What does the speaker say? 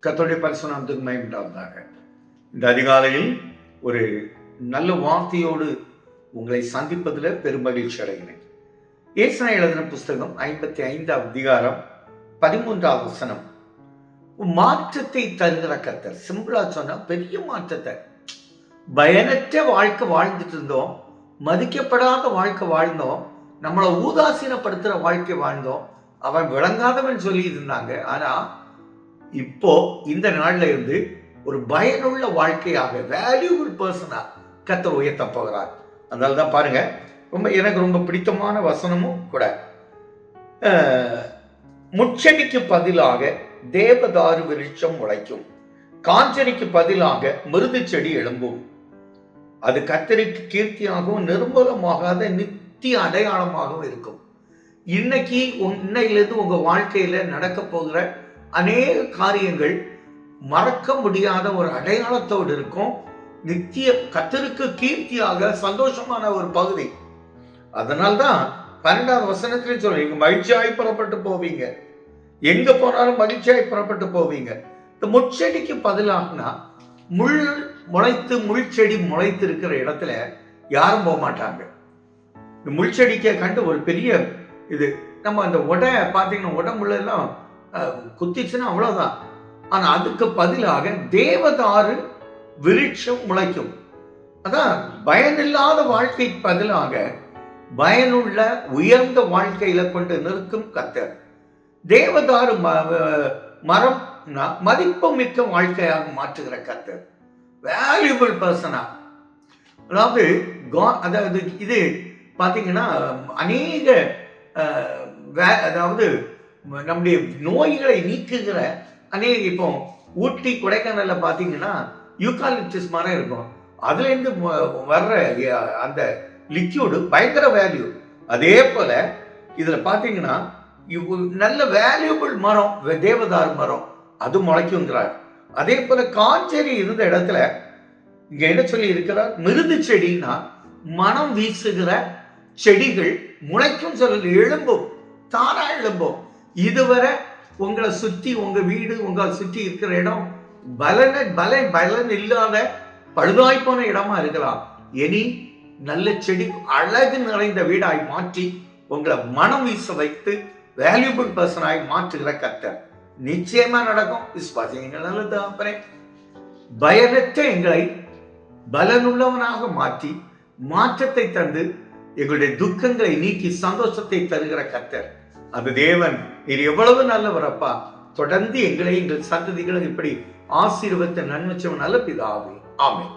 கர்த்தருடைய பரிசுத்த நாமத்துக்கு மகிமை உண்டாவதாக. இந்த அதிகாலையில் ஒரு நல்ல வார்த்தையோடு உங்களை சந்திப்பதில் பெருமகிழ்ச்சி அடைகிறேன். ஏசாயா எழுதின புஸ்தகம் 55 அதிகாரம் 13 வசனம். மாற்றத்தை தருகிற கர்த்தர். சிம்பிளா சொன்னா பெரிய மாற்றத்தை. பயனற்ற வாழ்க்கை வாழ்ந்துட்டு இருந்தோம், மதிக்கப்படாத வாழ்க்கை வாழ்ந்தோம், நம்மளை ஊதாசீனப்படுத்துற வாழ்க்கை வாழ்ந்தோம், அவன் விளங்காதவன் சொல்லி இருந்தாங்க. ஆனா இப்போ இந்த நாள்ல இருந்து ஒரு பயனுள்ள வாழ்க்கையாக, வேல்யூபிள் பர்சனா கர்த்தர் உயர்த்த போகிறார். அதனால தான் பாருங்க, எனக்கு ரொம்ப பிடித்தமான வசனமும் கூட. முச்செடிக்கு பதிலாக தேவதாரு விருட்சம் முளைக்கும், காஞ்சனிக்கு பதிலாக மிருது செடி எழும்பும். அது கர்த்தருக்கு கீர்த்தியாகவும் நிர்மூலமாகாத நித்திய அடையாளமாகவும் இருக்கும். இன்னையிலிருந்து உங்க வாழ்க்கையில நடக்க போகிற அநேக காரியங்கள் மறக்க முடியாத ஒரு அடையாளத்தோடு இருக்கும். நித்திய கர்த்தருக்கு கீர்த்தியாக சந்தோஷமான ஒரு பகுதி. அதனால்தான் 12வது வசனத்திலே சொல்றீங்க, மகிழ்ச்சியாய் புறப்பட்டு போவீங்க, எங்க போனாலும் மகிழ்ச்சியாய் புறப்பட்டு போவீங்க. இந்த முட்செடிக்கு பதிலாகனா முள் செடி முளைத்து இருக்கிற இடத்துல யாரும் போக மாட்டாங்க. இந்த முள் செடிக்க கண்டு ஒரு பெரிய இது, நம்ம அந்த பார்த்தீங்கன்னா உடம்புல எல்லாம் குத்திச்சுன்னா அவ்வளவுதான். ஆனா அதுக்கு பதிலாக தேவதாரு விருட்சம் முளைக்கும். அதான் பயனில்லாத வாழ்க்கைக்கு பதிலாக பயனுள்ள உயர்ந்த வாழ்க்கையில கொண்டு நிற்கும் கர்த்தர். தேவதாரு மரம் மதிப்பு மிக்க வாழ்க்கையாக மாற்றுகிற கர்த்தர், வேல்யூபிள் பர்சனா. அதாவது இது பாத்தீங்கன்னா அநேக அதாவது நம்முடைய நோய்களை நீக்குகிற அநேக, இப்போ ஊட்டி கொடைக்கானல்ல பாத்தீங்கன்னா யூகாலிப்டஸ் மரம் இருக்கும், அதுல இருந்து வர்ற அந்த லிக்யூடு பயங்கர வேல்யூ. அதே போல இதுல பாத்தீங்கன்னா நல்ல வேல்யூபிள் மரம் தேவதாரு மரம், அது முளைக்குங்கிறார். அதே போல காஞ்சேரி இருந்த இடத்துல இங்க என்ன சொல்லி இருக்கிறார், மிருது செடினா மனம் வீசுகிற செடிகள் முளைக்கும் சொல்லி எழும்பும், தானா எழும்பும். இதுவரை உங்களை சுற்றி, உங்க வீடு, உங்களை சுற்றி இருக்கிற இடம் பலன் இல்லாத பழுதாய்ப்போன இடமா இருக்கலாம். இனி நல்ல செடி அழகு நிறைந்த வீடாய் மாற்றி உங்களை மனம் வீச வைத்து வேல்யூபிள் பர்சனாய் மாற்றுகிற கர்த்தர். நிச்சயமா நடக்கும். விசுவாசிங்க. நல்லது. அப்புறம் பயனற்ற எங்களை பலனுள்ளவனாக மாற்றி மாற்றத்தை தந்து எங்களுடைய துக்கங்களை நீக்கி சந்தோஷத்தை தருகிற கர்த்தர். அது தேவன். நீர் எவ்வளவு நல்லவர் அப்பா. தொடர்ந்து எங்களை, எங்கள் சந்ததிகளை இப்படி ஆசீர்வதித்த நன்மைச்சவன் நல்ல பிதாவே. ஆமென்.